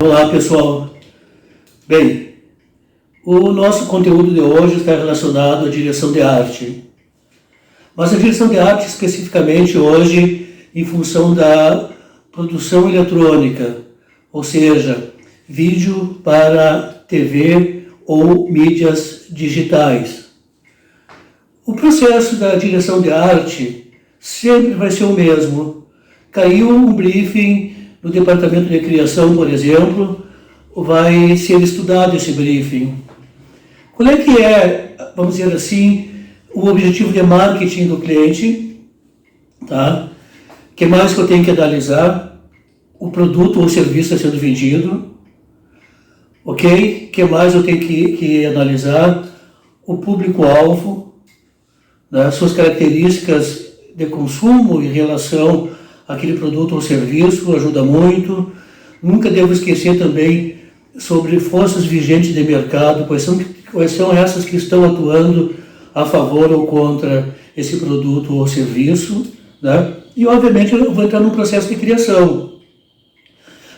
Olá pessoal, bem, o nosso conteúdo de hoje está relacionado à direção de arte, mas a direção de arte especificamente hoje em função da produção eletrônica, ou seja, vídeo para TV ou mídias digitais. O processo da direção de arte sempre vai ser o mesmo. Caiu um briefing no departamento de criação, por exemplo, vai ser estudado esse briefing. Qual é que é, vamos dizer assim, o objetivo de marketing do cliente? Tá? O que mais que eu tenho que analisar? O produto ou serviço está sendo vendido. Ok? O que mais eu tenho que analisar? O público-alvo, né? Suas características de consumo em relação àquele produto ou serviço, ajuda muito. Nunca devo esquecer também sobre forças vigentes de mercado, quais são essas que estão atuando a favor ou contra esse produto ou serviço, né? E obviamente eu vou entrar num processo de criação.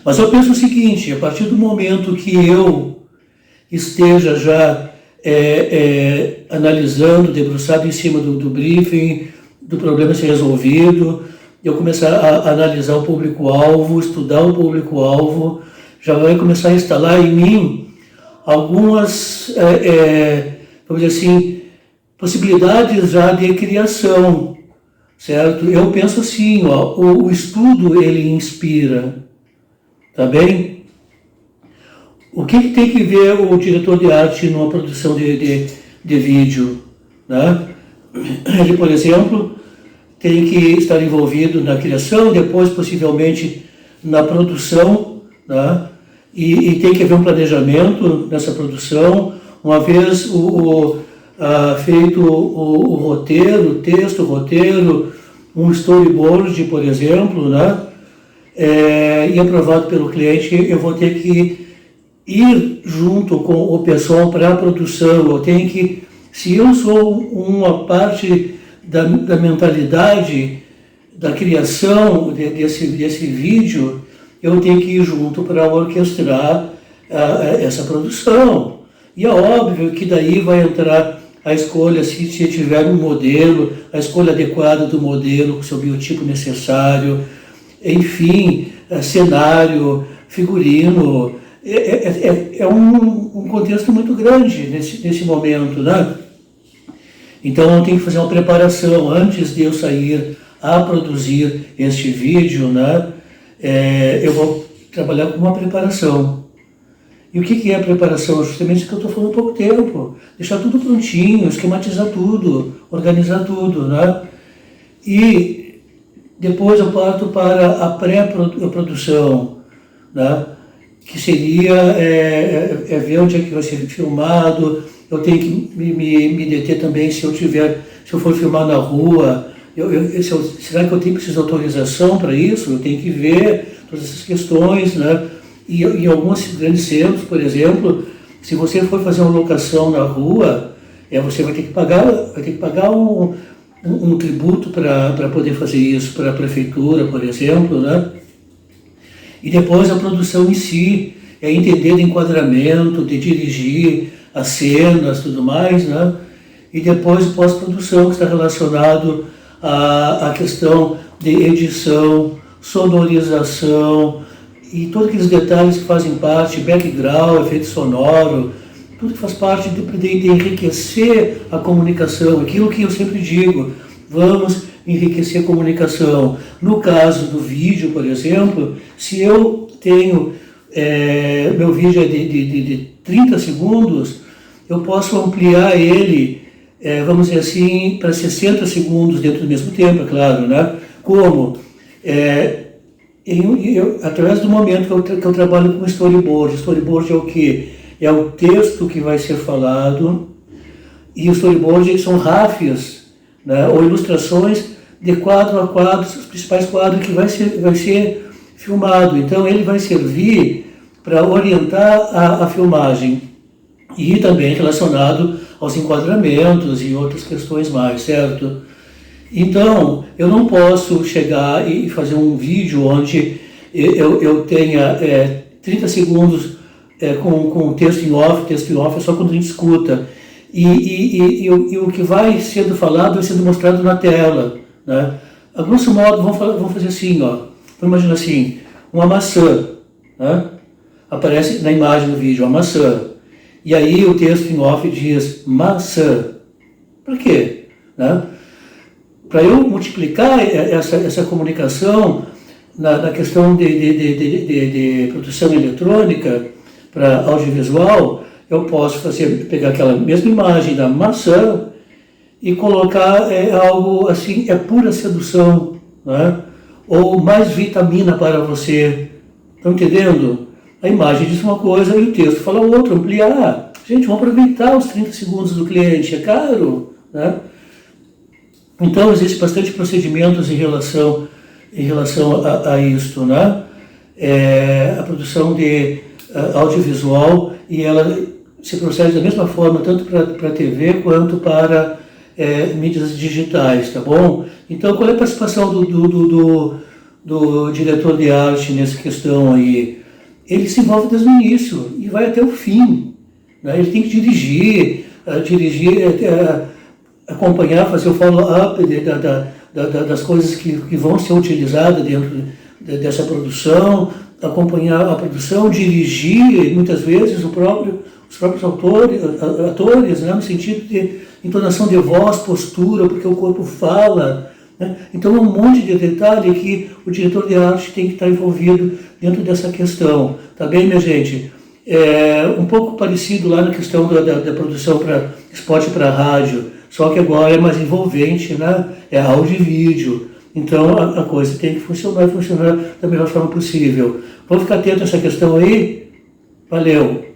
Mas eu penso o seguinte, a partir do momento que eu esteja já analisando, debruçado em cima do briefing, do problema ser resolvido, eu começar a analisar o público-alvo, estudar o público-alvo, já vai começar a instalar em mim algumas, vamos dizer assim, possibilidades já de criação, certo? Eu penso assim, ó, o estudo ele inspira, tá bem? O que tem que ver o diretor de arte numa produção de vídeo, né? Ele, por exemplo, tem que estar envolvido na criação, depois possivelmente na produção, né? E tem que haver um planejamento nessa produção. Uma vez feito o roteiro, o texto, o roteiro, um storyboard, por exemplo, né? E aprovado pelo cliente, eu vou ter que ir junto com o pessoal para a produção. Eu tenho que, se eu sou uma parte da mentalidade da criação desse vídeo, eu tenho que ir junto para orquestrar essa produção. E é óbvio que daí vai entrar a escolha, se tiver um modelo, a escolha adequada do modelo, com o seu biotipo necessário, enfim, cenário, figurino. É um contexto muito grande nesse momento, né? Então eu tenho que fazer uma preparação antes de eu sair a produzir este vídeo, né? Eu vou trabalhar com uma preparação. E o que é a preparação? Justamente isso que eu estou falando há pouco tempo. Deixar tudo prontinho, esquematizar tudo, organizar tudo, né? E depois eu parto para a pré-produção, né? Que seria ver onde é que vai ser filmado. Eu tenho que me deter também se eu for filmar na rua. Será que eu preciso de autorização para isso? Eu tenho que ver todas essas questões, né? E em alguns grandes centros, por exemplo, se você for fazer uma locação na rua, você vai ter que pagar um tributo para poder fazer isso, para a prefeitura, por exemplo, né? E depois a produção em si, entender de enquadramento, de dirigir as cenas, tudo mais, né? E depois o pós-produção, que está relacionado à questão de edição, sonorização e todos aqueles detalhes que fazem parte, background, efeito sonoro, tudo que faz parte de enriquecer a comunicação, aquilo que eu sempre digo, vamos enriquecer a comunicação. No caso do vídeo, por exemplo, se eu tenho, meu vídeo é de 30 segundos, eu posso ampliar ele, vamos dizer assim, para 60 segundos dentro do mesmo tempo, é claro, né? Como? Através do momento que eu trabalho com storyboard. Storyboard é o quê? É o texto que vai ser falado, e o storyboard são ráfias, né? Ou ilustrações de quadro a quadro, os principais quadros que vai ser filmado. Então ele vai servir para orientar a filmagem e também relacionado aos enquadramentos e outras questões mais, certo? Então, eu não posso chegar e fazer um vídeo onde eu tenha 30 segundos com texto em off é só quando a gente escuta. E o que vai sendo falado vai sendo mostrado na tela, né? A grosso modo, vamos fazer assim, ó. Vamos imaginar assim, uma maçã, né? Aparece na imagem do vídeo, a maçã. E aí o texto em off diz maçã. Para quê? Né? Para eu multiplicar essa comunicação na questão de produção eletrônica para audiovisual, eu posso pegar aquela mesma imagem da maçã e colocar algo assim, pura sedução, né? Ou mais vitamina para você. Estão entendendo? A imagem diz uma coisa e o texto fala outra, ampliar. Gente, vamos aproveitar os 30 segundos do cliente, é caro, né? Então, existe bastante procedimentos em relação a isto, né? A produção de audiovisual, e ela se procede da mesma forma, tanto para TV quanto para mídias digitais, tá bom? Então, qual é a participação do diretor de arte nessa questão aí? Ele se envolve desde o início e vai até o fim, né? Ele tem que dirigir, acompanhar, fazer o follow-up das coisas que vão ser utilizadas dentro dessa produção, acompanhar a produção, dirigir, muitas vezes, os próprios atores, né, no sentido de entonação de voz, postura, porque o corpo fala, né? Então, um monte de detalhe que o diretor de arte tem que estar envolvido dentro dessa questão. Tá bem, minha gente? Um pouco parecido lá na questão da produção para spot para rádio, só que agora é mais envolvente, né? É áudio e vídeo. Então, a coisa tem que funcionar da melhor forma possível. Vamos ficar atento a essa questão aí? Valeu!